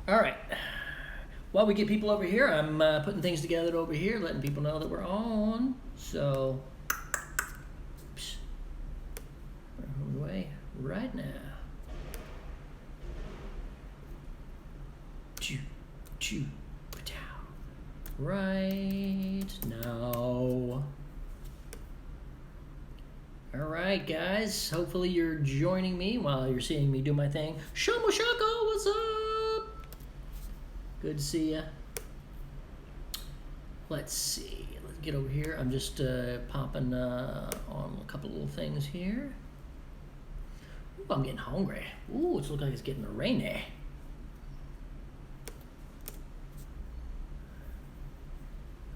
All right. While we get people over here, I'm putting things together over here, letting people know that we're on. So, we're on the way right now. Choo, choo, pa-chow. Right now. All right, guys. Hopefully you're joining me while you're seeing me do my thing. Shamo Shako, what's up? Good to see ya. Let's see. Let's get over here. I'm just popping on a couple little things here. Ooh, I'm getting hungry. Ooh, it's looking like it's getting rainy.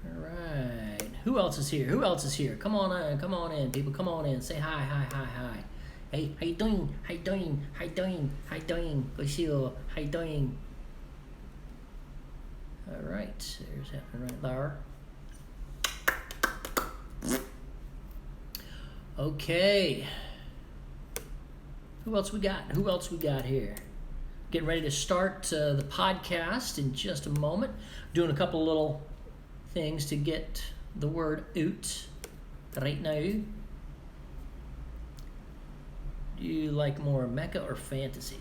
All right. Who else is here? Who else is here? Come on in. Come on in, people. Come on in. Say hi, hi, hi, hi. Hey, how you doing? How you doing? How you doing? How you doing? Good to see you. How you doing? All right. There's happening right there. Okay. Who else we got? Who else we got here? Getting ready to start the podcast in just a moment. Doing a couple little things to get the word out right now. Do you like more mecha or fantasy?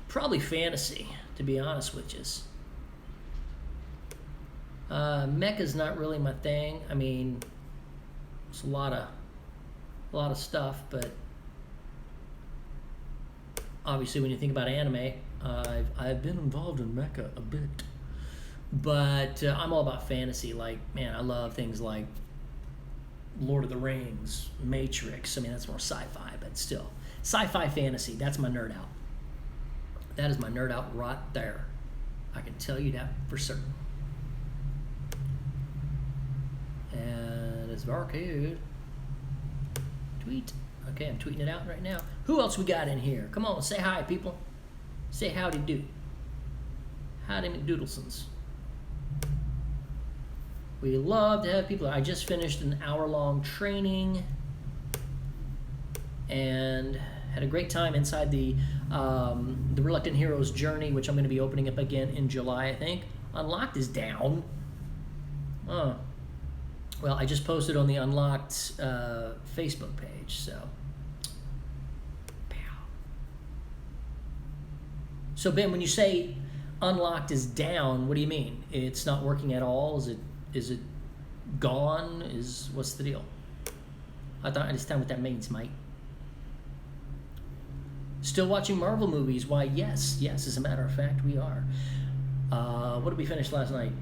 Probably fantasy, to be honest with you. Mecha's not really my thing. I mean, it's a lot of stuff, but obviously when you think about anime, I've been involved in mecha a bit. But I'm all about fantasy. Like, man, I love things like Lord of the Rings, Matrix. I mean, that's more sci-fi, but still. Sci-fi fantasy, that's my nerd out. That is my nerd out right there. I can tell you that for certain. And it's very good. Tweet. Okay, I'm tweeting it out right now. Who else we got in here? Come on, say hi, people. Say howdy do. Howdy McDoodlesons. We love to have people. I just finished an hour-long training and had a great time inside the Reluctant Heroes Journey, which I'm going to be opening up again in July, I think. Unlocked is down. Oh. Well, I just posted on the Unlocked Facebook page, so. So, Ben, when you say Unlocked is down, what do you mean? It's not working at all? Is it gone? What's the deal? I don't understand what that means, mate. Still watching Marvel movies? Why, yes, as a matter of fact, we are. What did we finish last night?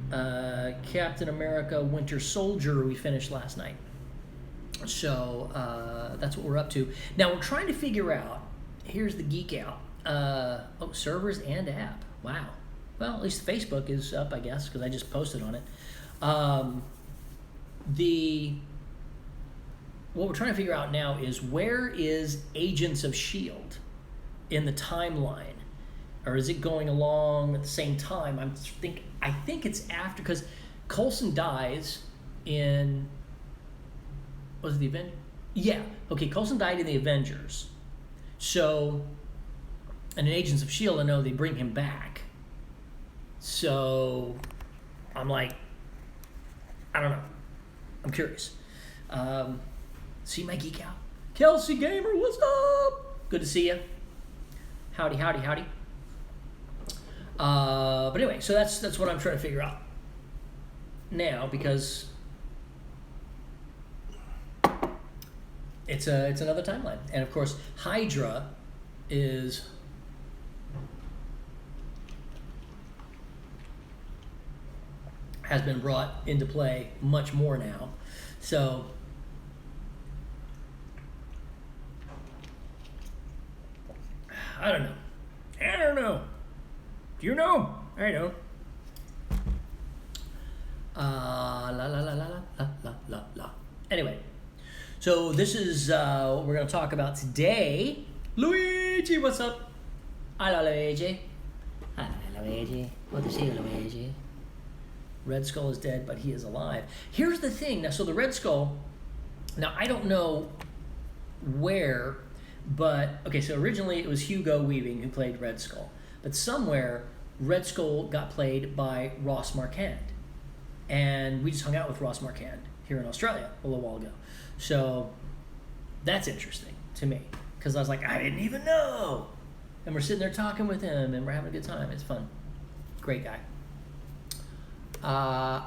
Captain America Winter Soldier we finished last night. So that's what we're up to. Now we're trying to figure out, here's the geek out. Servers and app. Wow. Well, at least Facebook is up, I guess, because I just posted on it. What we're trying to figure out now is, where is Agents of S.H.I.E.L.D. in the timeline? Or is it going along at the same time? I think it's after, because Coulson dies in, was it the Avengers? Yeah, okay, Coulson died in the Avengers. So, and in Agents of S.H.I.E.L.D., I know they bring him back. So, I'm like, I don't know. I'm curious. See my geek out. Kelsey Gamer, what's up? Good to see you. Howdy, howdy, howdy. But anyway, so that's what I'm trying to figure out now, because it's another timeline, and of course Hydra has been brought into play much more now. So I don't know. Do you know? I don't. La. Anyway, so this is what we're going to talk about today. Luigi, what's up? Hello, Luigi. Hello, Luigi. Good to see you, Luigi. Red Skull is dead, but he is alive. Here's the thing. Now, so the Red Skull, now I don't know where, but, okay, so originally it was Hugo Weaving who played Red Skull. But somewhere Red Skull got played by Ross Marquand. And we just hung out with Ross Marquand here in Australia a little while ago. So that's interesting to me, because I was like, I didn't even know. And we're sitting there talking with him, and we're having a good time. It's fun. Great guy.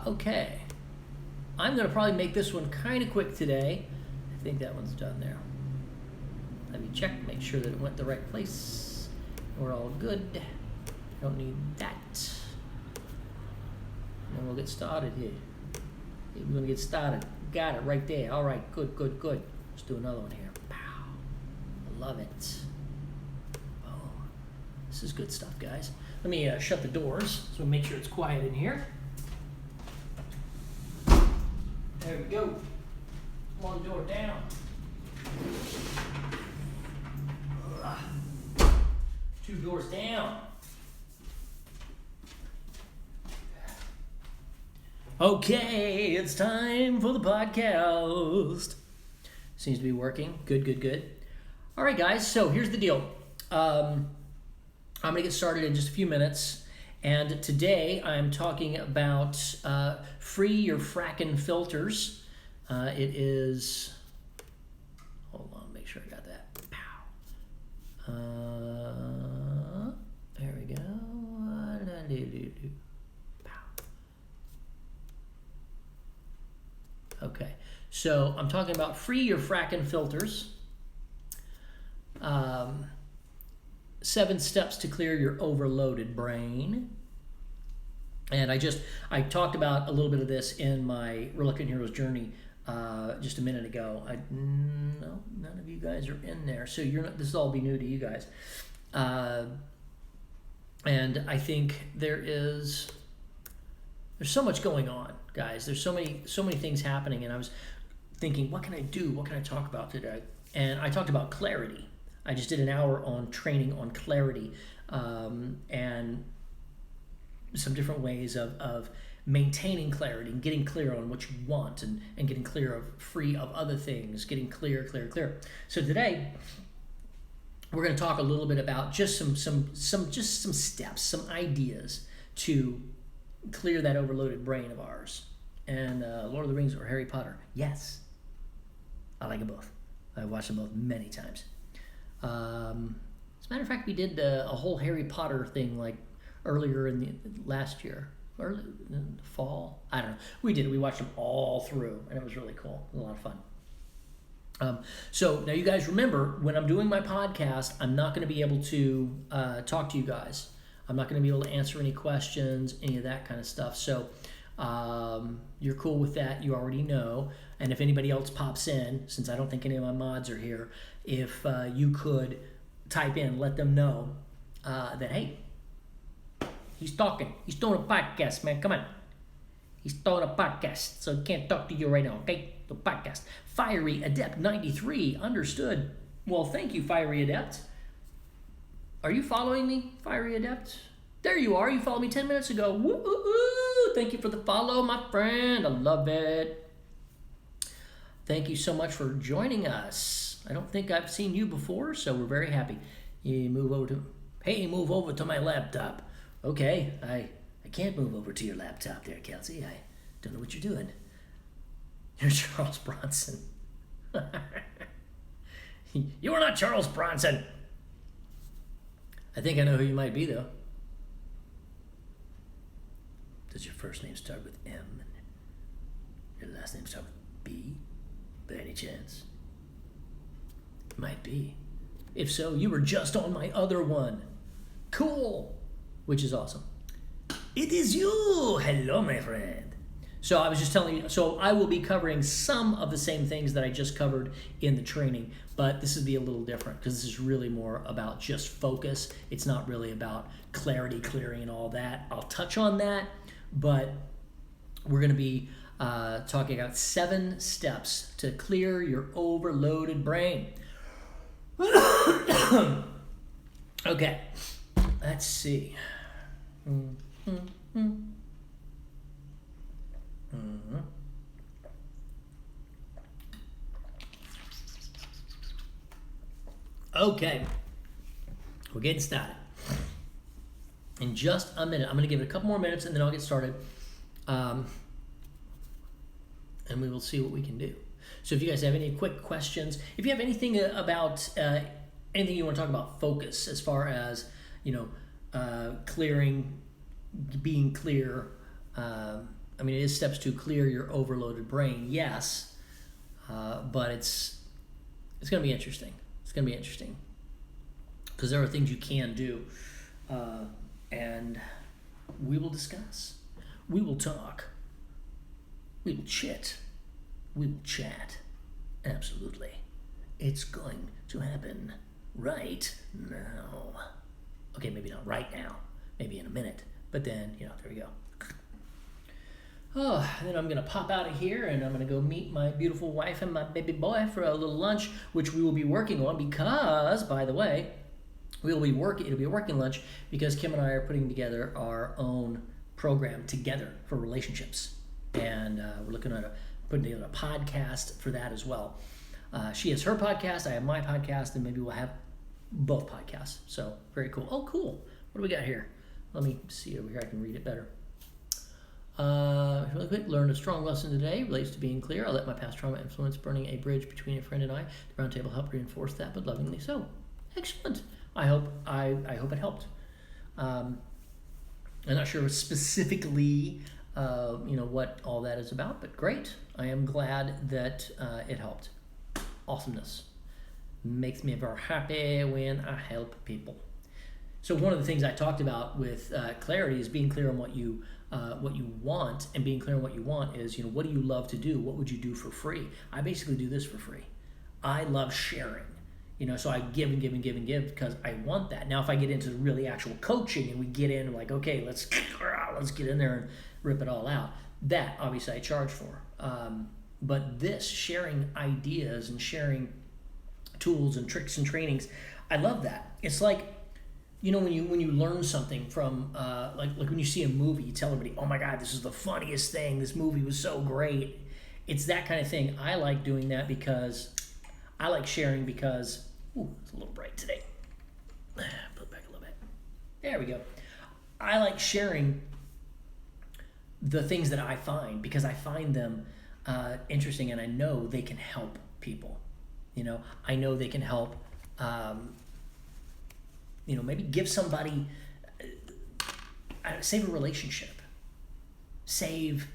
Okay. I'm going to probably make this one kind of quick today. I think that one's done there. Let me check, make sure that it went the right place. We're all good. Don't need that. And then we'll get started here. We're going to get started. Got it right there. All right, good. Let's do another one here. Pow. I love it. Oh, this is good stuff, guys. Let me shut the doors so we make sure it's quiet in here. There we go. One door down. Two doors down. Okay, it's time for the podcast. Seems to be working. Good. All right, guys, so here's the deal. I'm going to get started in just a few minutes. And today I'm talking about free your Frakkin filters. It is, hold on, make sure I got that. Pow. There we go. Okay, so I'm talking about free your Frakkin filters. 7 steps to clear your overloaded brain. And I talked about a little bit of this in my Reluctant Hero's Journey just a minute ago. No, none of you guys are in there, so this will all be new to you guys. And I think there's so much going on, guys. There's so many things happening, and I was thinking, what can I do? What can I talk about today? And I talked about clarity. I just did an hour on training on clarity, and some different ways of maintaining clarity and getting clear on what you want, and getting free of other things, getting clear. So today we're going to talk a little bit about just some steps, some ideas to clear that overloaded brain of ours. And Lord of the Rings or Harry Potter? Yes, I like them both. I watched them both many times. As a matter of fact, we did a whole Harry Potter thing like earlier in the last year, early in the fall. I don't know. We did it. We watched them all through, and it was really cool. It was a lot of fun. So now you guys remember, when I'm doing my podcast, I'm not going to be able to talk to you guys. I'm not going to be able to answer any questions, any of that kind of stuff. So you're cool with that. You already know. And if anybody else pops in, since I don't think any of my mods are here, if you could type in, let them know that, hey, he's talking. He's doing a podcast, man. Come on. He's doing a podcast, so he can't talk to you right now, okay? The podcast. Fiery Adept 93. Understood. Well, thank you, Fiery Adept. Are you following me, Fiery Adept? There you are. You followed me 10 minutes ago. Woo-hoo-hoo. Thank you for the follow, my friend. I love it. Thank you so much for joining us. I don't think I've seen you before, so we're very happy. You move over to my laptop. Okay, I can't move over to your laptop there, Kelsey. I don't know what you're doing. You're Charles Bronson. You are not Charles Bronson. I think I know who you might be, though. Does your first name start with M and your last name start with B? By any chance? Might be. If so, you were just on my other one. Cool. Which is awesome. It is you. Hello, my friend. So I was just telling you, so I will be covering some of the same things that I just covered in the training, but this will be a little different because this is really more about just focus. It's not really about clarity, clearing, and all that. I'll touch on that, but we're going to be talking about 7 steps to clear your overloaded brain. Okay, let's see. Okay, we're getting started. in just a minute. I'm going to give it a couple more minutes and then I'll get started. And we will see what we can do. So if you guys have any quick questions, if you have anything about anything you want to talk about, focus as far as, clearing, being clear. I mean, it is steps to clear your overloaded brain, yes, but it's going to be interesting. It's going to be interesting because there are things you can do, and we will discuss. We will talk. We will chit. We will chat. Absolutely. It's going to happen right now. Okay, maybe not right now. Maybe in a minute. But then, there we go. Oh, then I'm going to pop out of here and I'm going to go meet my beautiful wife and my baby boy for a little lunch, which we will be working on because, by the way, it'll be a working lunch because Kim and I are putting together our own program together for relationships. And we're looking at putting together a podcast for that as well. She has her podcast, I have my podcast, and maybe we'll have both podcasts. So, very cool. Oh, cool. What do we got here? Let me see over here. I can read it better. Really quick, learned a strong lesson today. Relates to being clear. I let my past trauma influence burning a bridge between a friend and I. The round table helped reinforce that, but lovingly so. Excellent. I hope it helped. I'm not sure specifically, what all that is about, but great. I am glad that it helped. Awesomeness. Makes me very happy when I help people. So one of the things I talked about with clarity is being clear on what you want, and being clear on what you want is, what do you love to do? What would you do for free? I basically do this for free. I love sharing, so I give and give and give and give because I want that. Now, if I get into really actual coaching and we get in like, okay, let's get in there and rip it all out, that obviously I charge for. But this sharing ideas and sharing tools and tricks and trainings, I love that. It's like, when you learn something from, like when you see a movie, you tell everybody, oh my God, this is the funniest thing. This movie was so great. It's that kind of thing. I like doing that because I like sharing because, it's a little bright today. Put it back a little bit. There we go. I like sharing the things that I find because I find them interesting and I know they can help people. I know they can help, maybe give somebody, save a relationship, save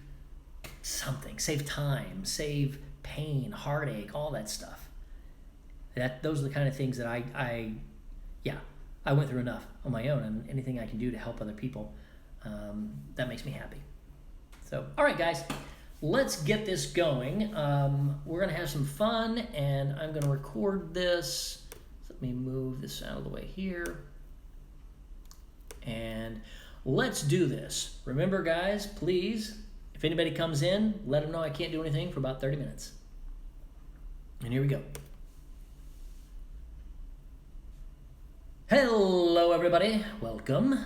something, save time, save pain, heartache, all that stuff. Those are the kind of things that I went through enough on my own, and anything I can do to help other people, that makes me happy. So, all right, guys. Let's get this going. We're going to have some fun, and I'm going to record this. Let me move this out of the way here. And let's do this. Remember, guys, please, if anybody comes in, let them know I can't do anything for about 30 minutes. And here we go. Hello, everybody. Welcome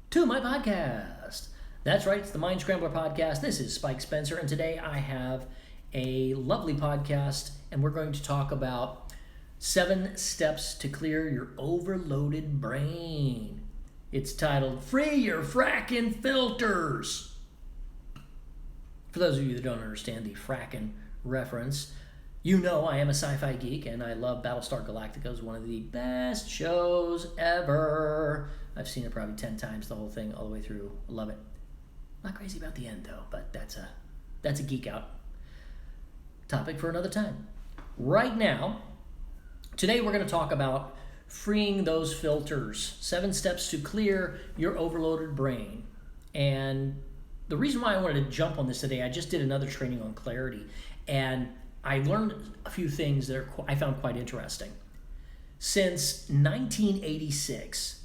to my podcast. That's right, it's the Mindscrambler podcast. This is Spike Spencer, and today I have a lovely podcast, and we're going to talk about 7 steps to clear your overloaded brain. It's titled, Free Your Frakkin Filters. For those of you that don't understand the Frakkin reference, I am a sci-fi geek, and I love Battlestar Galactica. It's one of the best shows ever. I've seen it probably 10 times, the whole thing, all the way through. I love it. Not crazy about the end, though, but that's a geek out topic for another time. Right now, today we're going to talk about freeing those filters. 7 steps to clear your overloaded brain. And the reason why I wanted to jump on this today, I just did another training on clarity, and I learned a few things that I found quite interesting. Since 1986,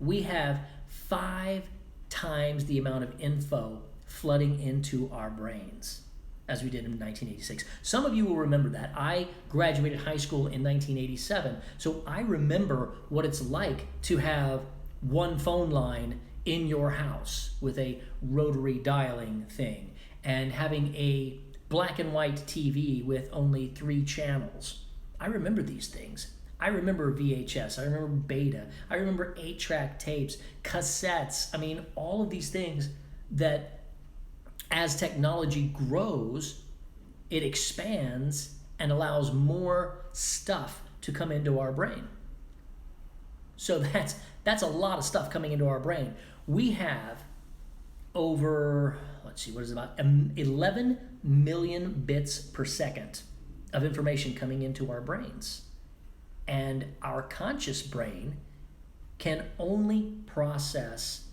we have 5 times the amount of info flooding into our brains as we did in 1986. Some of you will remember that. I graduated high school in 1987, so I remember what it's like to have one phone line in your house with a rotary dialing thing and having a black and white TV with only 3 channels. I remember these things. I remember VHS, I remember beta, I remember 8-track tapes, cassettes. I mean, all of these things that as technology grows, it expands and allows more stuff to come into our brain. So that's a lot of stuff coming into our brain. We have over, let's see, what is it, about 11 million bits per second of information coming into our brains. And our conscious brain can only process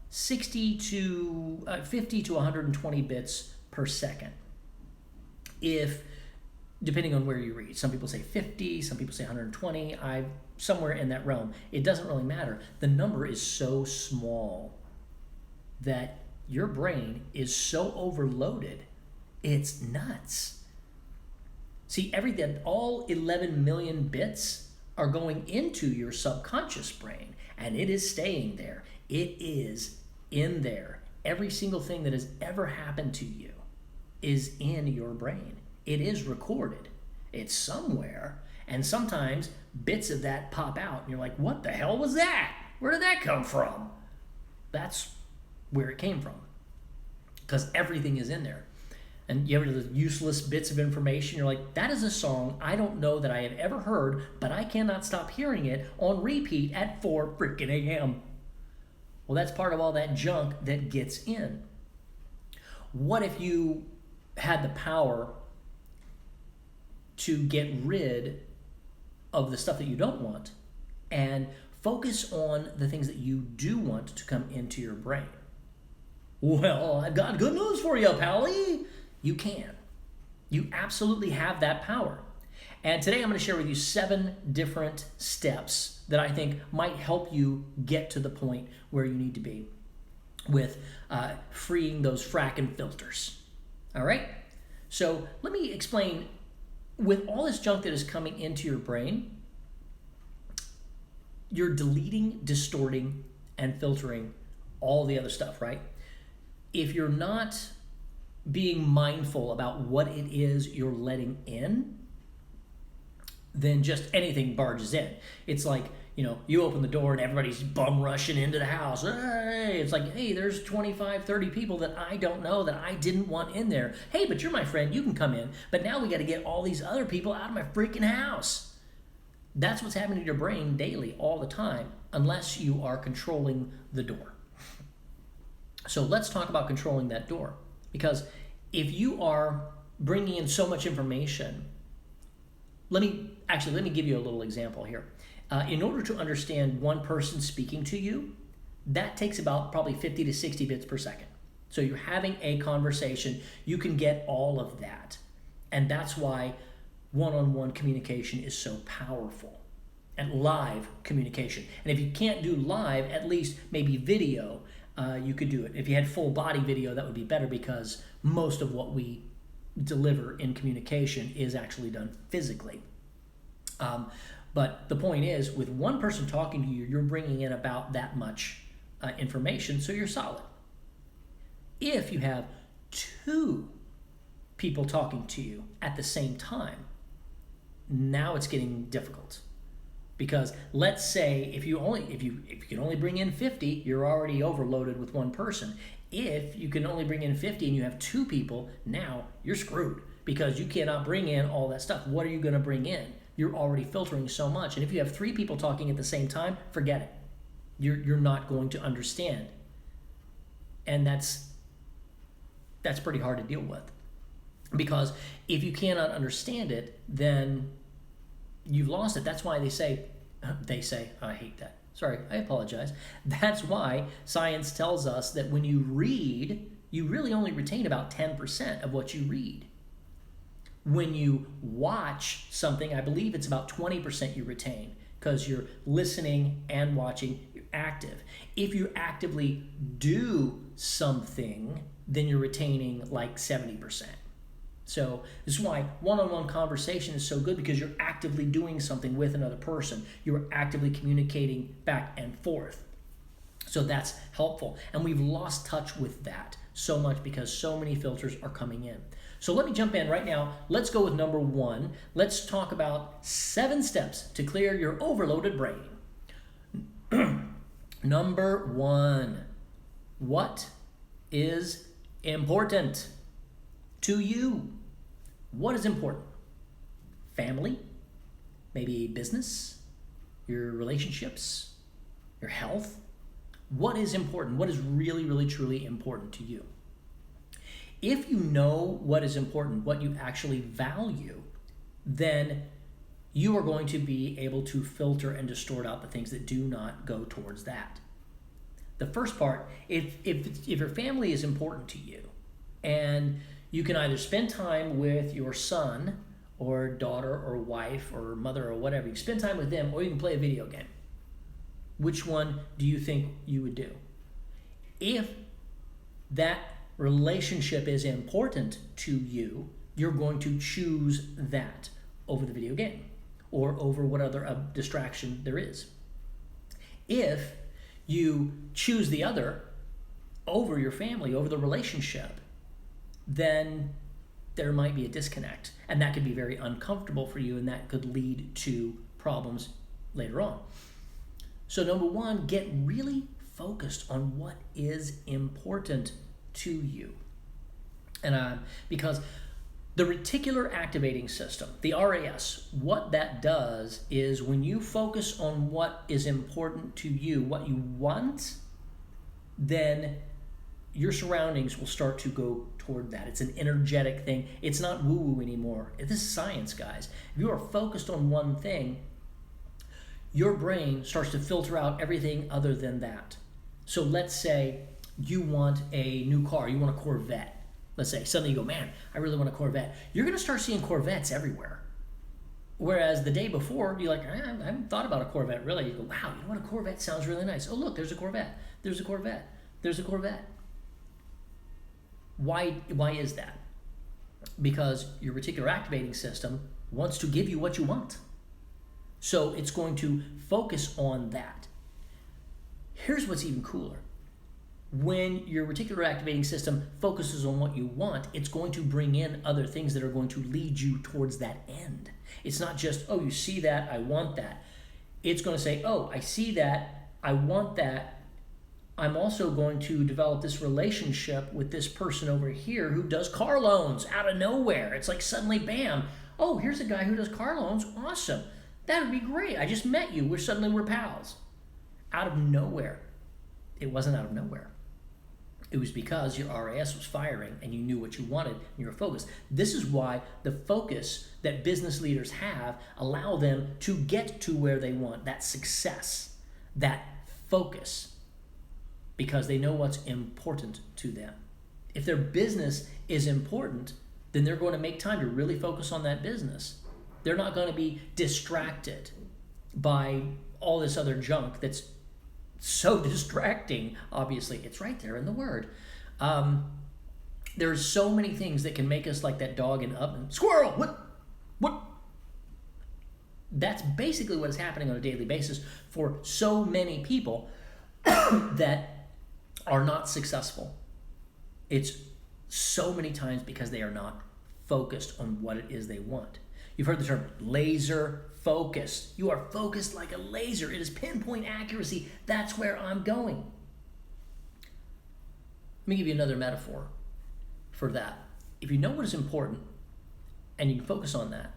50 to 120 bits per second. If, depending on where you read, some people say 50, some people say 120, somewhere in that realm. It doesn't really matter. The number is so small that your brain is so overloaded, it's nuts. See, all 11 million bits are going into your subconscious brain, and it is staying there. It is in there. Every single thing that has ever happened to you is in your brain. It is recorded. It's somewhere, and sometimes bits of that pop out, and you're like, what the hell was that? Where did that come from? That's where it came from, because everything is in there. And you have the useless bits of information. You're like, that is a song I don't know that I have ever heard, but I cannot stop hearing it on repeat at 4 freaking a.m. Well, that's part of all that junk that gets in. What if you had the power to get rid of the stuff that you don't want and focus on the things that you do want to come into your brain? Well, I've got good news for you, Pally. You can. You absolutely have that power. And today I'm going to share with you 7 different steps that I think might help you get to the point where you need to be with freeing those Frakkin filters. All right? So let me explain, with all this junk that is coming into your brain, you're deleting, distorting, and filtering all the other stuff, right? If you're not being mindful about what it is you're letting in, then just anything barges in. It's like, you open the door and everybody's bum rushing into the house. Hey, it's like, hey, there's 25, 30 people that I don't know that I didn't want in there. Hey, but you're my friend, you can come in. But now we got to get all these other people out of my freaking house. That's what's happening to your brain daily, all the time, unless you are controlling the door. So let's talk about controlling that door. Because if you are bringing in so much information, let me give you a little example here. In order to understand one person speaking to you, that takes about probably 50 to 60 bits per second. So you're having a conversation, you can get all of that. And that's why one-on-one communication is so powerful, and live communication. And if you can't do live, at least maybe video, you could do it. If you had full body video, that would be better, because most of what we deliver in communication is actually done physically. But the point is, with one person talking to you, you're bringing in about that much information, so you're solid. If you have 2 people talking to you at the same time, now it's getting difficult. Because let's say if you can only bring in 50, you're already overloaded with one person. If you can only bring in 50 and you have 2 people, now you're screwed, because you cannot bring in all that stuff. What are you going to bring in? You're already filtering so much. And if you have 3 people talking at the same time, forget it. You're not going to understand. And that's pretty hard to deal with. Because if you cannot understand it, then you've lost it. That's why they say, I hate that. Sorry, I apologize. That's why science tells us that when you read, you really only retain about 10% of what you read. When you watch something, I believe it's about 20% you retain, because you're listening and watching, you're active. If you actively do something, then you're retaining like 70%. So this is why one-on-one conversation is so good, because you're actively doing something with another person. You're actively communicating back and forth. So that's helpful. And we've lost touch with that. so much because so many filters are coming in. So let me jump in right now. Let's go with number 1. Let's talk about 7 steps to clear your overloaded brain. Number 1, what is important to you? What is important? Family, maybe business, your relationships, your health. What is important? What is really, really, truly important to you? If you know what is important, what you actually value, then you are going to be able to filter and distort out the things that do not go towards that. The first part, if your family is important to you, and you can either spend time with your son or daughter or wife or mother or whatever, you spend time with them, or you can play a video game. Which one do you think you would do? If that relationship is important to you, you're going to choose that over the video game or over what other distraction there is. If you choose the other over your family, over the relationship, then there might be a disconnect, and that could be very uncomfortable for you, and that could lead to problems later on. So number 1, get really focused on what is important to you. And because the reticular activating system, the RAS, what that does is when you focus on what is important to you, what you want, then your surroundings will start to go toward that. It's an energetic thing. It's not woo-woo anymore. This is science, guys. If you are focused on one thing, your brain starts to filter out everything other than that. So let's say you want a new car, you want a Corvette. Let's say suddenly you go, man, I really want a Corvette. You're going to start seeing Corvettes everywhere. Whereas the day before, you're like, I haven't thought about a Corvette really. You go, wow, you know what, a Corvette sounds really nice. Oh, look, there's a Corvette. There's a Corvette. There's a Corvette. Why is that? Because your reticular activating system wants to give you what you want. So it's going to focus on that. Here's what's even cooler. When your reticular activating system focuses on what you want, it's going to bring in other things that are going to lead you towards that end. It's not just, oh, you see that, I want that. It's going to say, oh, I see that, I want that. I'm also going to develop this relationship with this person over here who does car loans out of nowhere. It's like suddenly, bam, oh, here's a guy who does car loans. Awesome. That would be great. I just met you. We're pals. Out of nowhere. It wasn't out of nowhere. It was because your RAS was firing and you knew what you wanted and you were focused. This is why the focus that business leaders have allow them to get to where they want, that success, that focus, because they know what's important to them. If their business is important, then they're going to make time to really focus on that business. They're not going to be distracted by all this other junk that's so distracting. Obviously, it's right there in the word. There's so many things that can make us like that dog in the oven. Squirrel! What? That's basically what is happening on a daily basis for so many people that are not successful. It's so many times because they are not focused on what it is they want. You've heard the term laser focused. You are focused like a laser. It is pinpoint accuracy. That's where I'm going. Let me give you another metaphor for that. If you know what is important and you can focus on that,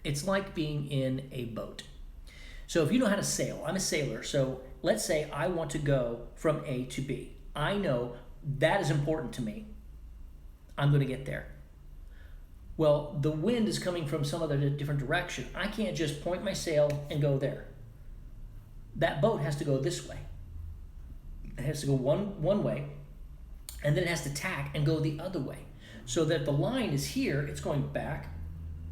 it's like being in a boat. So if you know how to sail, I'm a sailor, so let's say I want to go from A to B. I know that is important to me. I'm going to get there. Well, the wind is coming from some other different direction. I can't just point my sail and go there. That boat has to go this way. It has to go one way, and then it has to tack and go the other way. So that the line is here, it's going back,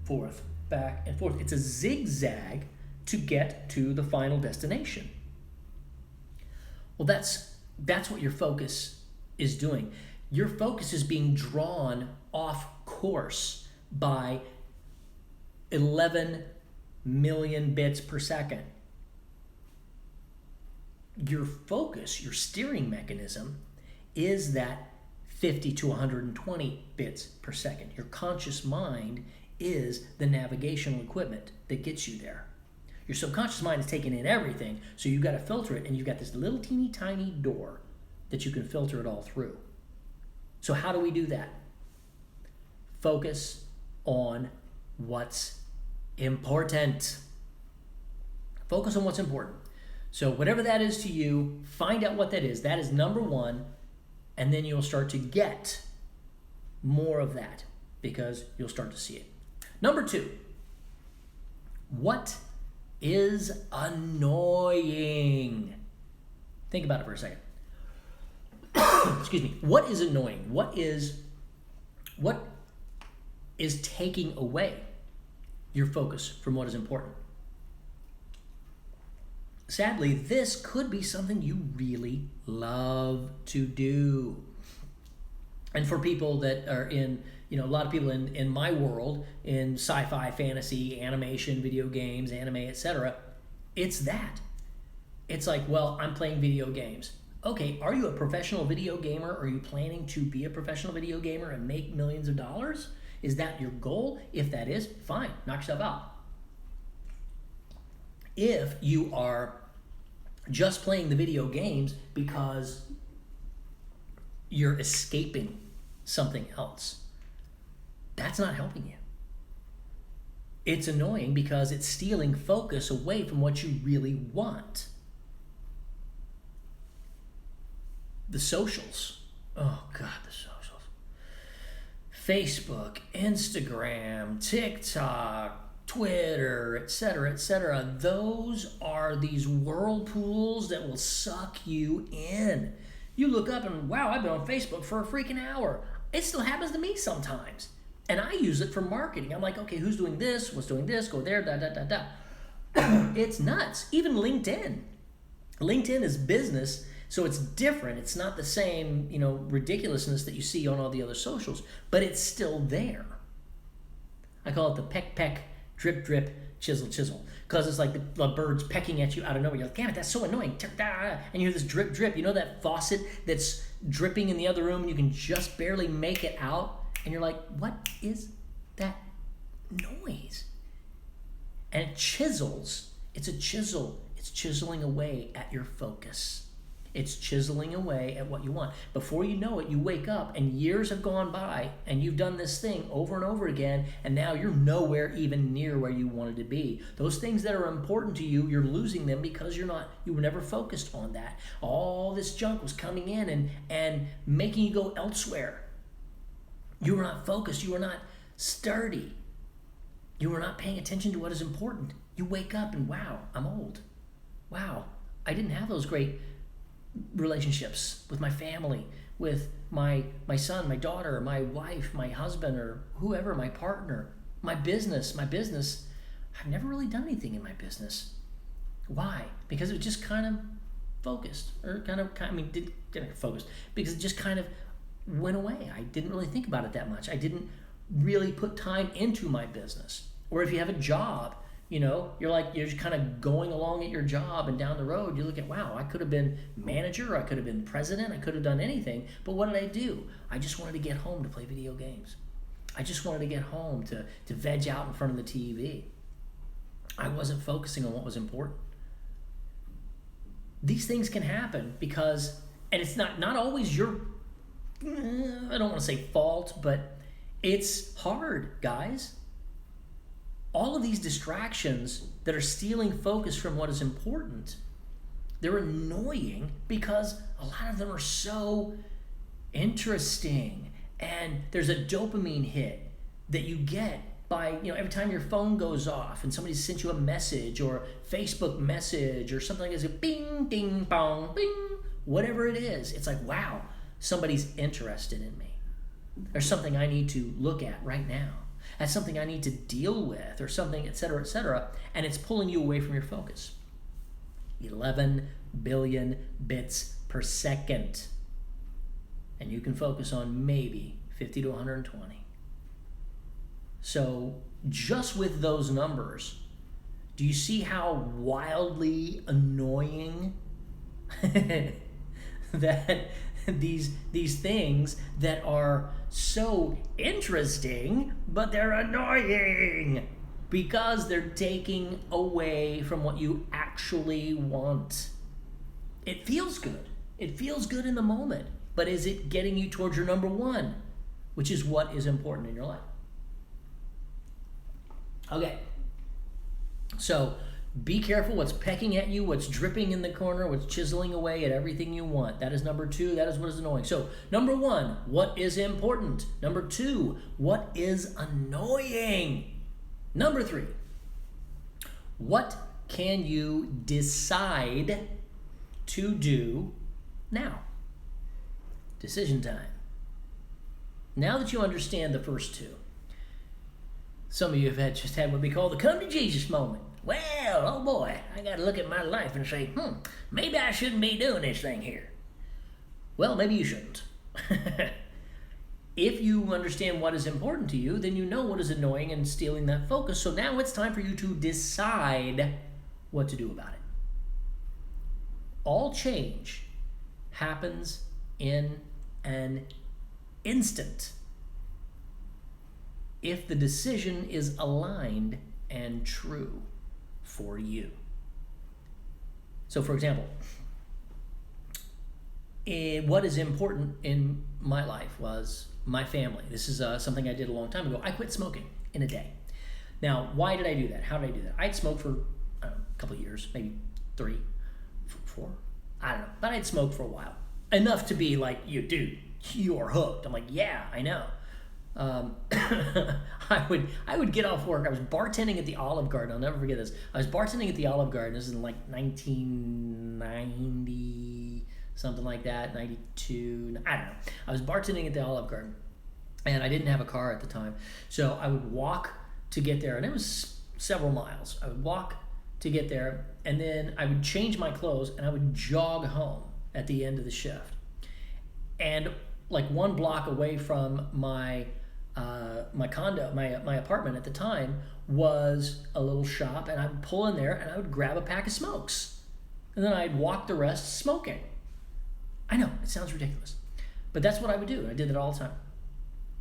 forth, back, and forth. It's a zigzag to get to the final destination. Well, that's what your focus is doing. Your focus is being drawn off course by 11 million bits per second. Your focus, your steering mechanism, is that 50 to 120 bits per second. Your conscious mind is the navigational equipment that gets you there. Your subconscious mind is taking in everything, so you've got to filter it, and you've got this little teeny tiny door that you can filter it all through. So how do we do that? Focus on what's important. Focus on what's important. So whatever that is to you, find out what that is. That is number one, and then you'll start to get more of that because you'll start to see it. Number two, what is annoying? Think about it for a second. Excuse me. What is annoying? What is taking away your focus from what is important? Sadly, this could be something you really love to do. And for people that are in, a lot of people in my world, in sci-fi, fantasy, animation, video games, anime, etc., it's that. It's like, well, I'm playing video games. Okay, are you a professional video gamer? Are you planning to be a professional video gamer and make millions of dollars? Is that your goal? If that is, fine, knock yourself out. If you are just playing the video games because you're escaping something else, that's not helping you. It's annoying because it's stealing focus away from what you really want. The socials. Oh God, the socials. Facebook, Instagram, TikTok, Twitter, etc. Those are these whirlpools that will suck you in. You look up and, wow, I've been on Facebook for a freaking hour. It still happens to me sometimes. And I use it for marketing. I'm like, okay, who's doing this? What's doing this? Go there, It's nuts. Even LinkedIn. LinkedIn is business, so it's different. It's not the same, ridiculousness that you see on all the other socials, but it's still there. I call it the peck, drip, drip, chisel. Because it's like the bird's pecking at you out of nowhere. You're like, damn it, that's so annoying. And you hear this drip, drip. You know that faucet that's dripping in the other room and you can just barely make it out? And you're like, what is that noise? And it chisels. It's a chisel. It's chiseling away at your focus. It's chiseling away at what you want. Before you know it, you wake up and years have gone by and you've done this thing over and over again, and now you're nowhere even near where you wanted to be. Those things that are important to you, you're losing them because you were never focused on that. All this junk was coming in and making you go elsewhere. You were not focused. You were not sturdy. You were not paying attention to what is important. You wake up and, wow, I'm old. Wow, I didn't have those great relationships with my family, with my son, my daughter, my wife, my husband, or whoever, my partner, my business. I've never really done anything in my business. Why? Because it was just kind of focused, or didn't focused, because it just kind of went away. I didn't really think about it that much. I didn't really put time into my business. Or if you have a job, you're just kind of going along at your job, and down the road you look at, wow, I could have been manager, I could have been president, I could have done anything, but what did I do? I just wanted to get home to play video games. I just wanted to get home to veg out in front of the TV. I wasn't focusing on what was important. These things can happen because, and it's not always your, I don't want to say fault, but it's hard, guys. All of these distractions that are stealing focus from what is important, they're annoying because a lot of them are so interesting, and there's a dopamine hit that you get by, every time your phone goes off and somebody sent you a message or Facebook message or something like this, bing, ding, bong, bing, whatever it is. It's like, wow, somebody's interested in me. There's something I need to look at right now. That's something I need to deal with, or something, etc., and it's pulling you away from your focus. 11 billion bits per second. And you can focus on maybe 50 to 120. So just with those numbers, do you see how wildly annoying that these things that are so interesting, but they're annoying because they're taking away from what you actually want. It feels good. It feels good in the moment, but is it getting you towards your number one, which is what is important in your life? Okay, so be careful what's pecking at you, what's dripping in the corner, what's chiseling away at everything you want. That is number two. That is what is annoying. So number one, what is important? Number two, what is annoying? Number three, what can you decide to do now? Decision time. Now that you understand the first two, some of you have just had what we call the come to Jesus moment. Well, oh boy, I got to look at my life and say, maybe I shouldn't be doing this thing here. Well, maybe you shouldn't. If you understand what is important to you, then you know what is annoying and stealing that focus. So now it's time for you to decide what to do about it. All change happens in an instant if the decision is aligned and true for you. So, for example, what is important in my life was my family. This is something I did a long time ago. I quit smoking in a day. Now, why did I do that? How did I do that? I'd smoked for, I don't know, a couple of years, maybe 3, 4, I don't know. But I'd smoked for a while. Enough to be like, dude, you're hooked. I'm like, yeah, I know. I would get off work. I was bartending at the Olive Garden. I'll never forget this. I was bartending at the Olive Garden. This is in like 1990, something like that, 92. I don't know. I was bartending at the Olive Garden, and I didn't have a car at the time. So I would walk to get there, and it was several miles. I would walk to get there, and then I would change my clothes, and I would jog home at the end of the shift. And like 1 block away from my condo, my apartment at the time, was a little shop, and I would pull in there and I would grab a pack of smokes, and then I'd walk the rest smoking. I know it sounds ridiculous, but that's what I would do. I did it all the time.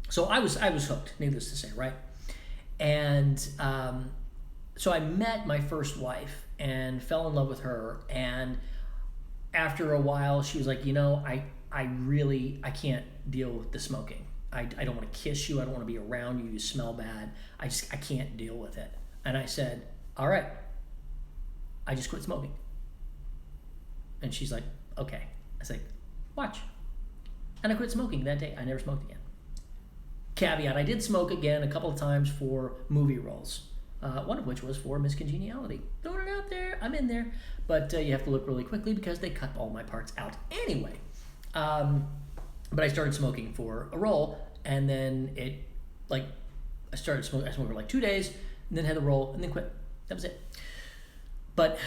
So I was hooked, needless to say, right? And so I met my first wife and fell in love with her. And after a while, she was like, I can't deal with the smoking. I don't want to kiss you. I don't want to be around you. You smell bad. I can't deal with it. And I said, all right, I just quit smoking. And she's like, okay. I was like, watch. And I quit smoking that day. I never smoked again. Caveat, I did smoke again a couple of times for movie roles. One of which was for Miss Congeniality. Throwing it out there, I'm in there. But you have to look really quickly because they cut all my parts out anyway. But I started smoking for a role, and then I smoked for like 2 days, and then had the role, and then quit. That was it. But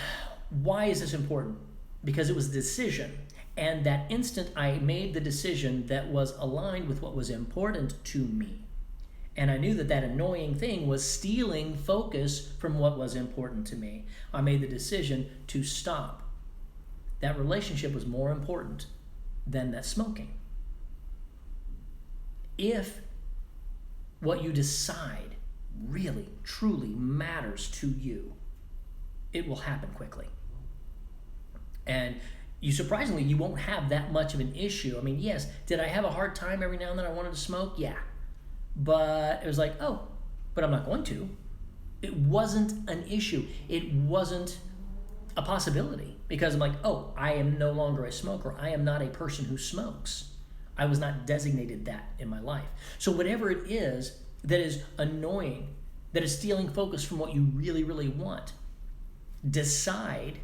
why is this important? Because it was a decision, and that instant I made the decision that was aligned with what was important to me. And I knew that annoying thing was stealing focus from what was important to me. I made the decision to stop. That relationship was more important than that smoking. If what you decide really, truly matters to you, it will happen quickly. And surprisingly, you won't have that much of an issue. I mean, yes, did I have a hard time every now and then I wanted to smoke? Yeah. But it was like, oh, but I'm not going to. It wasn't an issue. It wasn't a possibility because I'm like, oh, I am no longer a smoker. I am not a person who smokes. I was not designated that in my life. So whatever it is that is annoying, that is stealing focus from what you really, really want, decide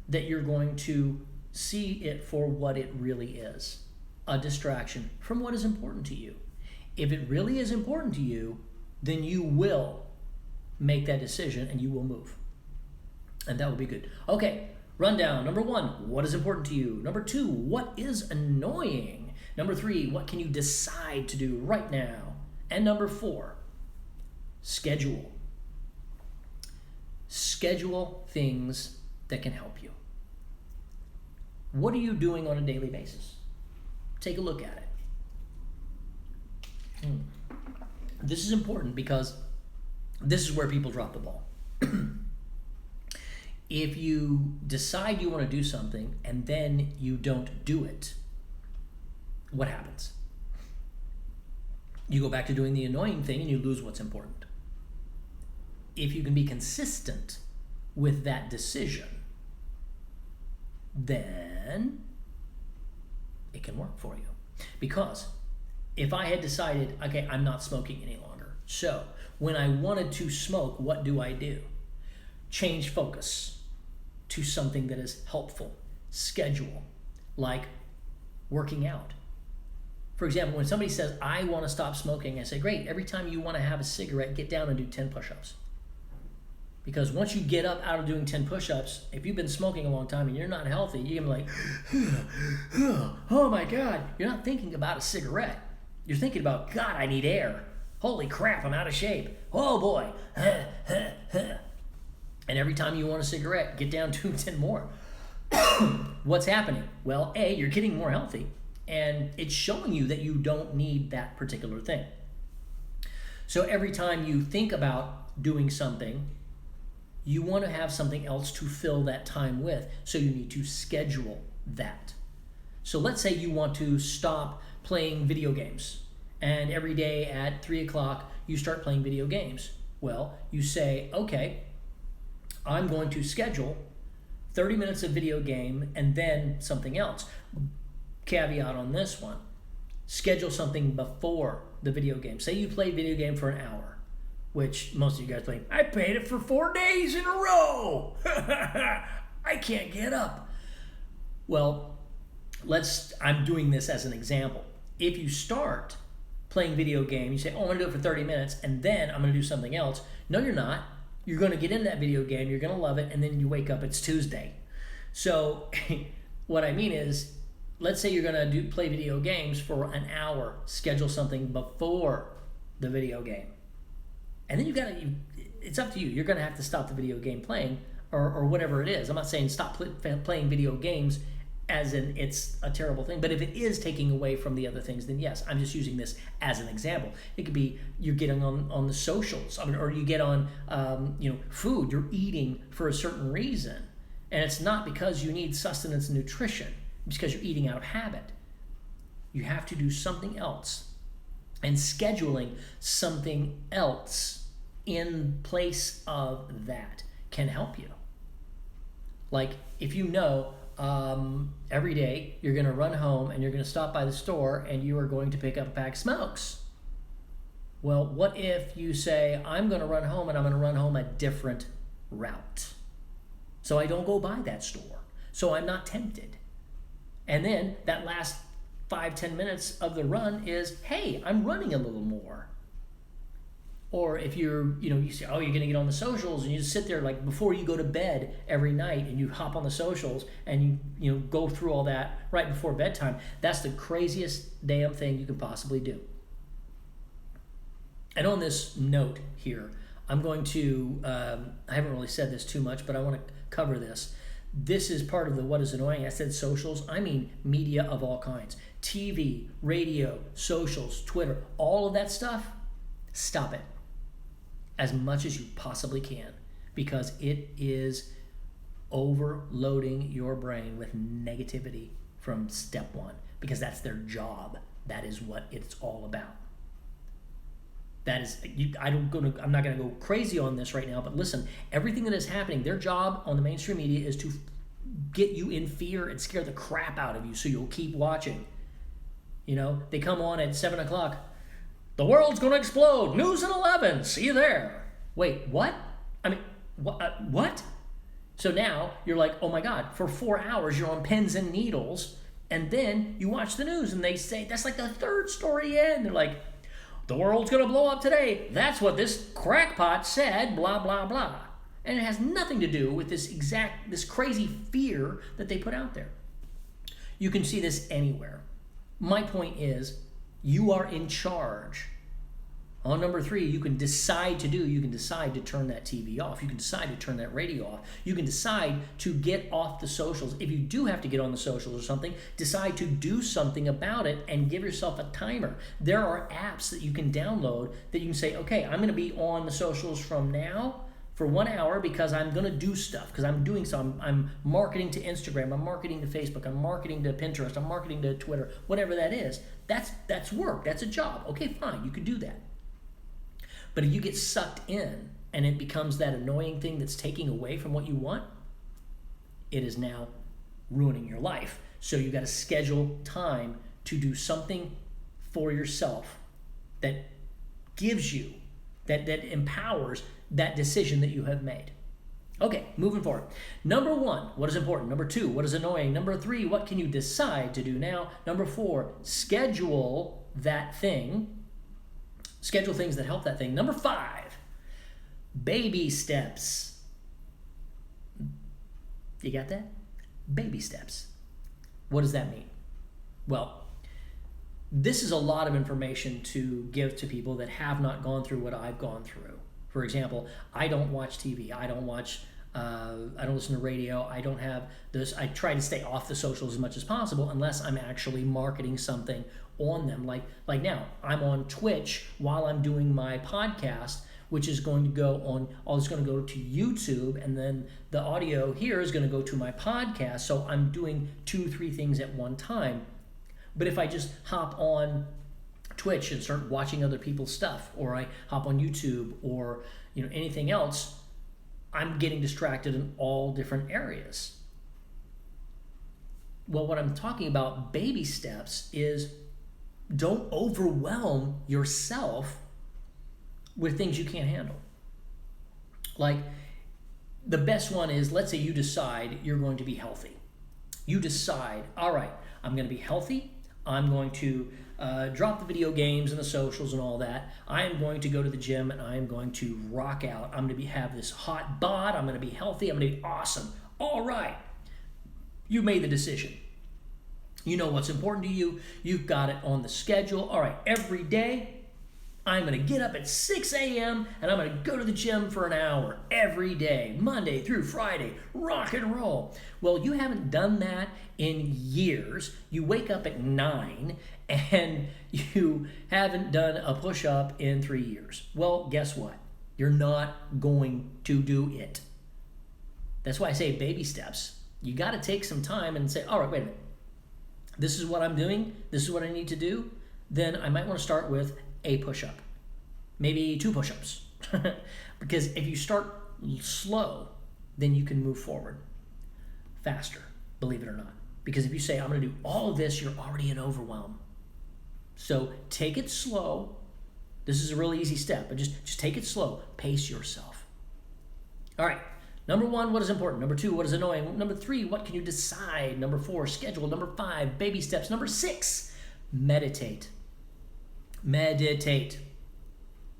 that you're going to see it for what it really is, a distraction from what is important to you. If it really is important to you, then you will make that decision and you will move. And that will be good. Okay, rundown. Number 1, what is important to you? Number 2, what is annoying? Number 3, what can you decide to do right now? And number 4, schedule. Schedule things that can help you. What are you doing on a daily basis? Take a look at it. This is important because this is where people drop the ball. If you decide you want to do something and then you don't do it, what happens? You go back to doing the annoying thing and you lose what's important. If you can be consistent with that decision, then it can work for you. Because if I had decided, okay, I'm not smoking any longer, so when I wanted to smoke, what do? Change focus to something that is helpful. Schedule, like working out. For example, when somebody says, I want to stop smoking, I say, great, every time you want to have a cigarette, get down and do 10 push-ups. Because once you get up out of doing 10 push-ups, if you've been smoking a long time and you're not healthy, you're going to be like, oh my God. You're not thinking about a cigarette. You're thinking about, God, I need air. Holy crap, I'm out of shape. Oh boy. And every time you want a cigarette, get down to 10 more. What's happening? Well, A, you're getting more healthy, and it's showing you that you don't need that particular thing. So every time you think about doing something, you want to have something else to fill that time with, so you need to schedule that. So let's say you want to stop playing video games, and every day at 3 o'clock you start playing video games. Well, you say, okay, I'm going to schedule 30 minutes of video game and then something else. Caveat on this one, schedule something before the video game. Say you play video game for an hour, which most of you guys play. I played it for 4 days in a row. I can't get up. Well, I'm doing this as an example. If you start playing video game, you say, oh, I'm gonna do it for 30 minutes and then I'm gonna do something else. No, you're not. You're gonna get into that video game, you're gonna love it, and then you wake up, it's Tuesday. So what I mean is, let's say you're gonna play video games for an hour, schedule something before the video game. And then it's up to you. You're gonna have to stop the video game playing or whatever it is. I'm not saying stop playing video games as in it's a terrible thing, but if it is taking away from the other things, then yes, I'm just using this as an example. It could be you're getting on the socials, or you get on food. You're eating for a certain reason, and it's not because you need sustenance and nutrition. It's because you're eating out of habit. You have to do something else, and scheduling something else in place of that can help you. Like if you know every day you're going to run home and you're going to stop by the store and you are going to pick up a pack of smokes. Well, what if you say, I'm going to run home and I'm going to run home a different route, so I don't go by that store, so I'm not tempted. And then that last 5-10 minutes of the run is, hey, I'm running a little more. Or if you say, oh, you're going to get on the socials, and you just sit there like before you go to bed every night and you hop on the socials and you go through all that right before bedtime. That's the craziest damn thing you could possibly do. And on this note here, I'm going to, I haven't really said this too much, but I want to cover this. This is part of the what is annoying. I said socials. I mean media of all kinds. TV, radio, socials, Twitter, all of that stuff. Stop it as much as you possibly can, because it is overloading your brain with negativity from step one, because that's their job. That is what it's all about. That is, I'm not going to go crazy on this right now, but listen, everything that is happening, their job on the mainstream media is to get you in fear and scare the crap out of you so you'll keep watching. They come on at 7 o'clock. The world's going to explode. News at 11. See you there. Wait, what? I mean, what? So now you're like, oh my God, for 4 hours you're on pins and needles, and then you watch the news and they say, that's like the third story in. They're like, the world's going to blow up today. That's what this crackpot said, blah, blah, blah. And it has nothing to do with this crazy fear that they put out there. You can see this anywhere. My point is, you are in charge. On number 3, you can decide to turn that TV off. You can decide to turn that radio off. You can decide to get off the socials. If you do have to get on the socials or something, decide to do something about it and give yourself a timer. There are apps that you can download that you can say, okay, I'm going to be on the socials from now for 1 hour because I'm going to do stuff, because I'm doing something. I'm marketing to Instagram, I'm marketing to Facebook, I'm marketing to Pinterest, I'm marketing to Twitter, whatever that is. That's work, that's a job. Okay, fine, you can do that. But if you get sucked in and it becomes that annoying thing that's taking away from what you want, it is now ruining your life. So you got to schedule time to do something for yourself that gives you, that empowers that decision that you have made. Okay, moving forward. Number 1, what is important? Number 2, what is annoying? Number 3, what can you decide to do now? Number 4, schedule that thing. Schedule things that help that thing. Number 5, baby steps. You got that? Baby steps. What does that mean? Well, this is a lot of information to give to people that have not gone through what I've gone through. For example, I don't watch TV. I don't listen to radio. I don't have this. I try to stay off the socials as much as possible unless I'm actually marketing something on them. Like now, I'm on Twitch while I'm doing my podcast, which is going to go on, it's going to go to YouTube, and then the audio here is going to go to my podcast. So I'm doing 2-3 things at one time. But if I just hop on Twitch and start watching other people's stuff, or I hop on YouTube or anything else, I'm getting distracted in all different areas. Well, what I'm talking about, baby steps, is don't overwhelm yourself with things you can't handle. Like, the best one is, let's say you decide you're going to be healthy. You decide, all right, I'm going to be healthy. I'm going to drop the video games and the socials and all that. I am going to go to the gym and I am going to rock out. I'm going to have this hot bod. I'm going to be healthy. I'm going to be awesome. All right. You made the decision. You know what's important to you. You've got it on the schedule. All right, every day I'm going to get up at 6 a.m. and I'm going to go to the gym for an hour every day, Monday through Friday, rock and roll. Well, you haven't done that in years. You wake up at 9 and you haven't done a push-up in 3 years. Well, guess what? You're not going to do it. That's why I say baby steps. You got to take some time and say, all right, wait a minute. This is what I'm doing. This is what I need to do. Then I might want to start with a push-up, maybe 2 push-ups. Because if you start slow, then you can move forward faster, believe it or not. Because if you say, I'm going to do all of this, you're already in overwhelm. So take it slow. This is a really easy step, but just take it slow. Pace yourself. All right. Number 1, what is important? Number 2, what is annoying? Number 3, what can you decide? Number 4, schedule. Number 5, baby steps. Number 6, meditate. Meditate.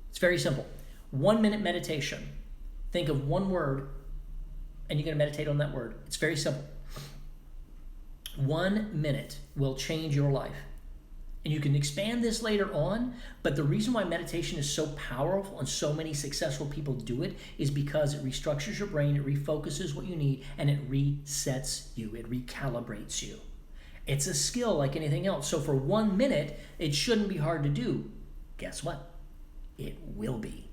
It's very simple. 1 minute meditation. Think of one word and you're going to meditate on that word. It's very simple. 1 minute will change your life. And you can expand this later on, but the reason why meditation is so powerful and so many successful people do it is because it restructures your brain, it refocuses what you need, and it resets you, it recalibrates you. It's a skill like anything else. So for 1 minute, it shouldn't be hard to do. Guess what? It will be.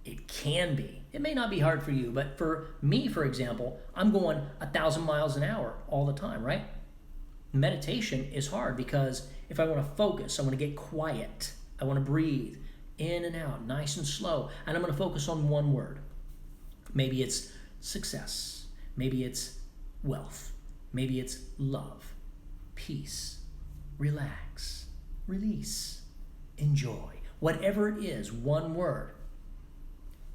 It can be. It may not be hard for you, but for me, for example, I'm going 1,000 miles an hour all the time, right? Meditation is hard because if I want to focus, I want to get quiet, I want to breathe in and out, nice and slow, and I'm going to focus on one word. Maybe it's success. Maybe it's wealth. Maybe it's love, peace, relax, release, enjoy. Whatever it is, one word.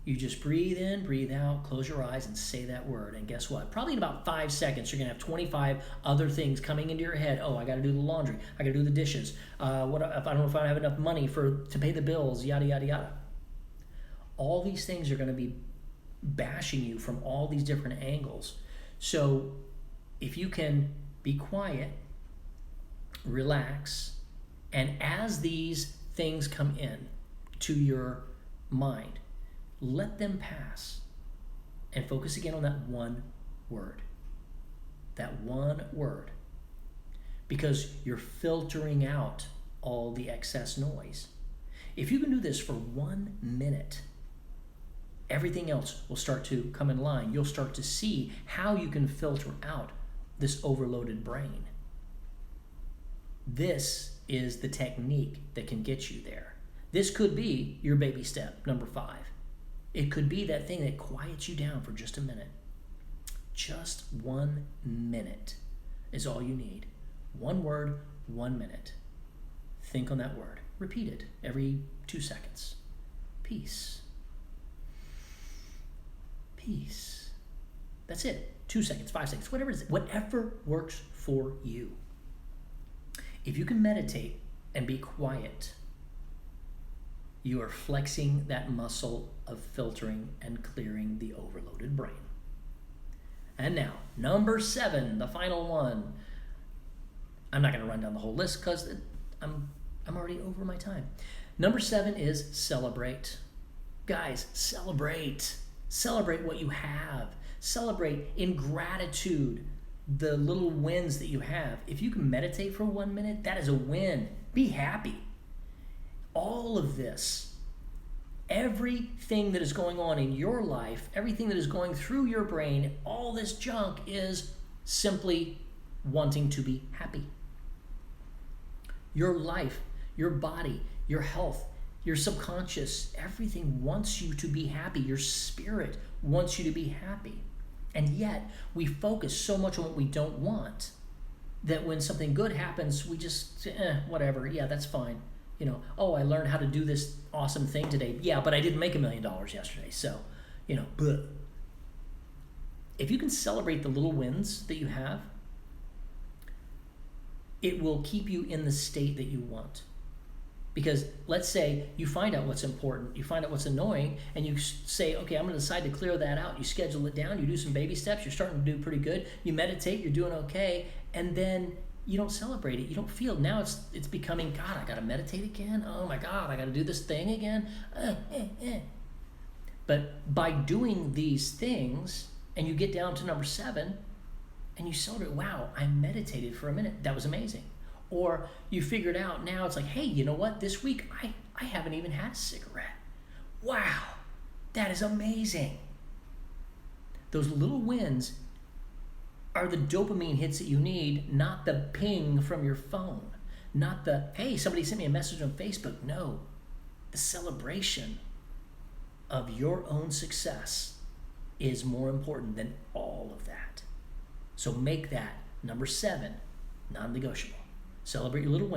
You just breathe in, breathe out, close your eyes, and say that word. And guess what? Probably in about 5 seconds, you're going to have 25 other things coming into your head. Oh, I got to do the laundry. I got to do the dishes. What if I don't know if I have enough money to pay the bills, yada, yada, yada. All these things are going to be bashing you from all these different angles. So if you can be quiet, relax, and as these things come in, to your mind. Let them pass and focus again on that one word. That one word. Because you're filtering out all the excess noise. If you can do this for 1 minute, everything else will start to come in line. You'll start to see how you can filter out this overloaded brain. This is the technique that can get you there. This could be your baby step, number 5. It could be that thing that quiets you down for just a minute. Just 1 minute is all you need. One word, 1 minute. Think on that word. Repeat it every 2 seconds. Peace. Peace. That's it. 2 seconds, 5 seconds, whatever it is. Whatever works for you. If you can meditate and be quiet, you are flexing that muscle of filtering and clearing the overloaded brain. And now, number 7, the final one. I'm not going to run down the whole list because I'm already over my time. Number 7 is celebrate. Guys, celebrate. Celebrate what you have. Celebrate in gratitude the little wins that you have. If you can meditate for 1 minute, that is a win. Be happy. All of this, everything that is going on in your life, everything that is going through your brain, all this junk is simply wanting to be happy. Your life, your body, your health, your subconscious, everything wants you to be happy. Your spirit wants you to be happy. And yet, we focus so much on what we don't want that when something good happens, we just, whatever, yeah, that's fine. You know, oh, I learned how to do this awesome thing today. Yeah, but I didn't make $1 million yesterday, so, bleh. If you can celebrate the little wins that you have, it will keep you in the state that you want. Because let's say you find out what's important, you find out what's annoying, and you say, okay, I'm going to decide to clear that out. You schedule it down, you do some baby steps, you're starting to do pretty good, you meditate, you're doing okay, and then you don't celebrate it. You don't feel, now it's becoming, God, I got to meditate again. Oh my God, I got to do this thing again. But by doing these things, and you get down to number 7, and you celebrate, wow, I meditated for a minute. That was amazing. Or you figured out now it's like, hey, you know what? This week I haven't even had a cigarette. Wow, that is amazing. Those little wins are the dopamine hits that you need, not the ping from your phone. Not the, hey, somebody sent me a message on Facebook. No, the celebration of your own success is more important than all of that. So make that number 7, non-negotiable. Celebrate your little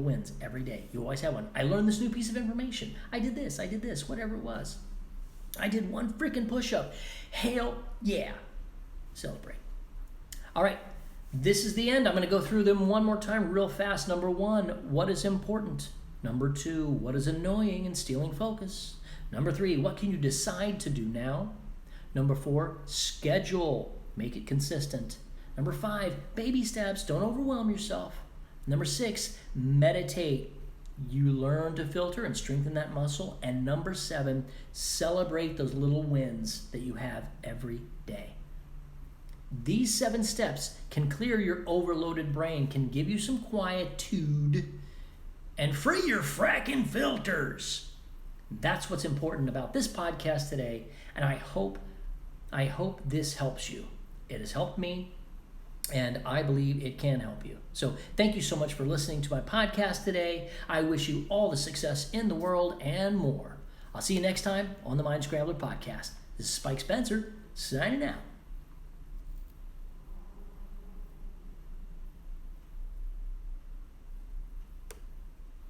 wins every day. You always have one. I learned this new piece of information. I did this, whatever it was. I did 1 freaking push-up. Hell yeah. Celebrate. All right, this is the end. I'm going to go through them one more time real fast. Number 1, what is important? Number 2, what is annoying and stealing focus? Number 3, what can you decide to do now? Number 4, schedule. Make it consistent. Number 5, baby steps. Don't overwhelm yourself. Number 6, meditate. You learn to filter and strengthen that muscle. And number 7, celebrate those little wins that you have every day. These 7 steps can clear your overloaded brain, can give you some quietude, and free your Frakkin filters. That's what's important about this podcast today, and I hope this helps you. It has helped me, and I believe it can help you. So thank you so much for listening to my podcast today. I wish you all the success in the world and more. I'll see you next time on the Mindscrambler podcast. This is Spike Spencer, signing out.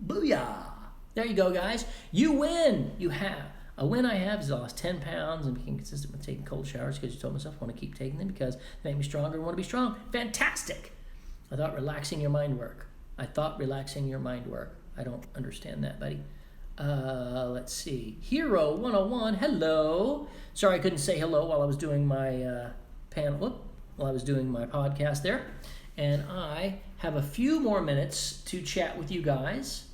Booyah! There you go, guys. You win. You have. A win I have is I lost 10 pounds and became consistent with taking cold showers because you told myself I want to keep taking them because they make me stronger and want to be strong. Fantastic. I thought relaxing your mind work. I don't understand that, buddy. Let's see. Hero 101. Hello. Sorry I couldn't say hello while I was doing my podcast there. And I have a few more minutes to chat with you guys.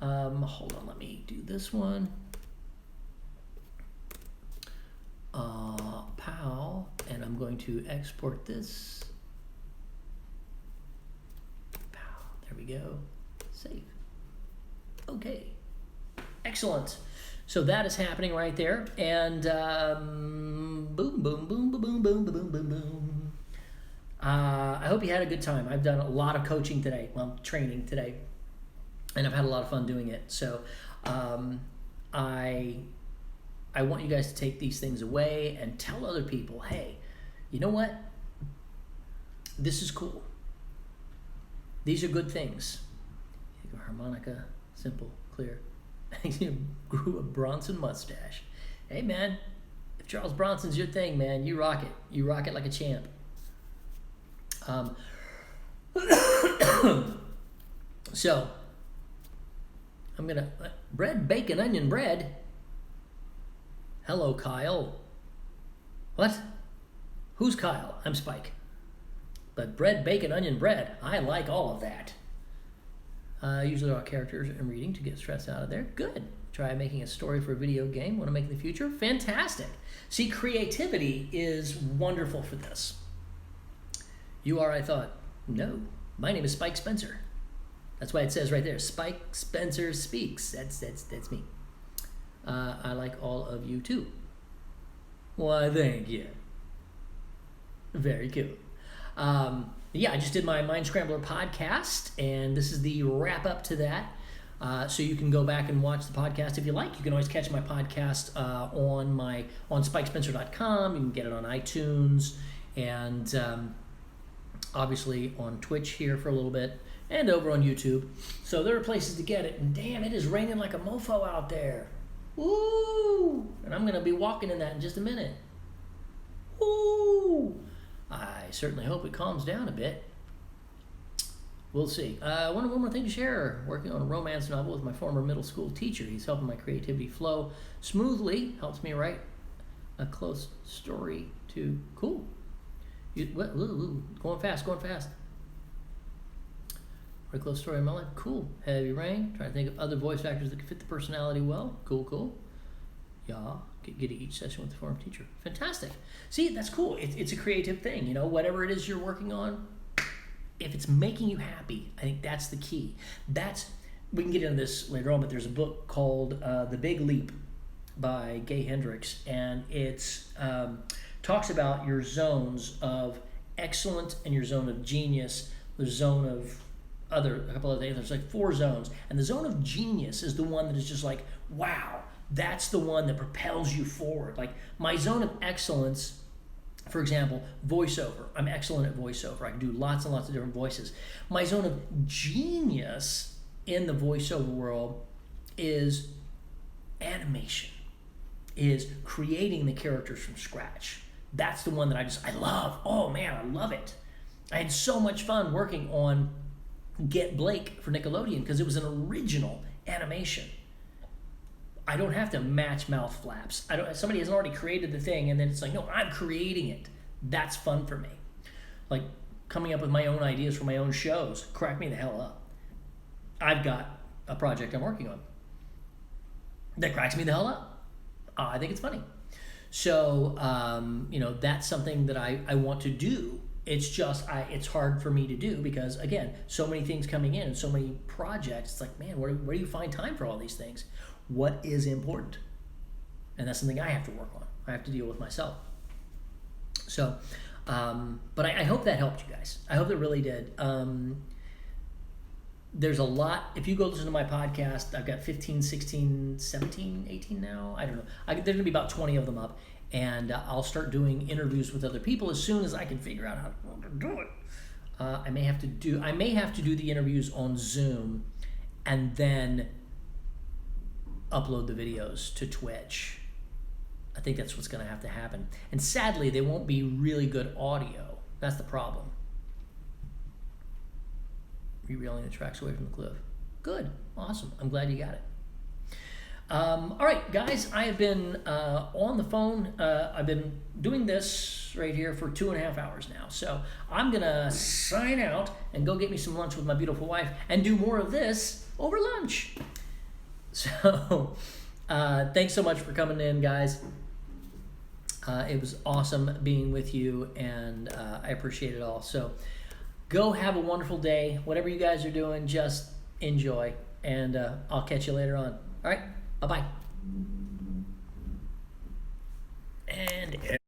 Hold on, let me do this one. PAL, and I'm going to export this. PAL, there we go. Save. Okay. Excellent. So that is happening right there, and boom, boom, boom, boom, boom, boom, boom, boom, boom. I hope you had a good time. I've done a lot of coaching today, well, training today, and I've had a lot of fun doing it. So I want you guys to take these things away and tell other people, hey, you know what? This is cool. These are good things. Harmonica, simple, clear. You grew a Bronson mustache. Hey, man, if Charles Bronson's your thing, man, you rock it. You rock it like a champ. So, I'm going to... bread, bacon, onion, bread. Hello, Kyle. What? Who's Kyle? I'm Spike. But bread, bacon, onion, bread. I like all of that. Usually our characters I'm reading to get stress out of there. Good. Try making a story for a video game. Want to make in the future? Fantastic. See, creativity is wonderful for this. You are, I thought. No. My name is Spike Spencer. That's why it says right there, Spike Spencer Speaks. That's me. I like all of you too. Why, thank you. Very cool. Yeah, I just did my Mindscrambler podcast, and this is the wrap up to that. So you can go back and watch the podcast if you like. You can always catch my podcast on spikespencer.com. You can get it on iTunes, and obviously on Twitch here for a little bit, and over on YouTube. So there are places to get it. And damn, it is raining like a mofo out there. Woo! And I'm going to be walking in that in just a minute. Woo! I certainly hope it calms down a bit. We'll see. One more thing to share. Working on a romance novel with my former middle school teacher. He's helping my creativity flow smoothly. Helps me write a close story to... Cool. Going fast. Write a close story in my life. Cool. Heavy rain. Trying to think of other voice actors that can fit the personality well. Cool. Yeah. Get each session with the former teacher. Fantastic. See, that's cool. It's a creative thing. You know, whatever it is you're working on, if it's making you happy, I think that's the key. We can get into this later on, but there's a book called The Big Leap by Gay Hendricks, and it's talks about your zones of excellent and your zone of genius, the zone of a couple of things. There's like 4 zones, and the zone of genius is the one that is just like, wow, that's the one that propels you forward. Like my zone of excellence, for example, voiceover. I'm excellent at voiceover. I can do lots and lots of different voices. My zone of genius in the voiceover world is animation, is creating the characters from scratch. That's the one that I love. Oh man, I love it. I had so much fun working on Get Blake for Nickelodeon because it was an original animation. I don't have to match mouth flaps. Somebody has already created the thing, and then it's like, no, I'm creating it. That's fun for me. Like coming up with my own ideas for my own shows. Crack me the hell up. I've got a project I'm working on that cracks me the hell up. I think it's funny. So, that's something that I want to do. It's just, it's hard for me to do because, again, so many things coming in and so many projects. It's like, man, where do you find time for all these things? What is important? And that's something I have to work on. I have to deal with myself. So, but I hope that helped you guys. I hope it really did. There's a lot. If you go listen to my podcast, I've got 15, 16, 17, 18 now. I don't know. There's going to be about 20 of them up. And I'll start doing interviews with other people as soon as I can figure out how to do it. I may have to do the interviews on Zoom and then upload the videos to Twitch. I think that's what's going to have to happen. And sadly, they won't be really good audio. That's the problem. Rereeling the tracks away from the cliff. Good. Awesome. I'm glad you got it. All right, guys, I have been on the phone. I've been doing this right here for 2.5 hours now. So I'm going to sign out and go get me some lunch with my beautiful wife and do more of this over lunch. So thanks so much for coming in, guys. It was awesome being with you, and I appreciate it all. So go have a wonderful day. Whatever you guys are doing, just enjoy, and I'll catch you later on. All right, bye-bye. And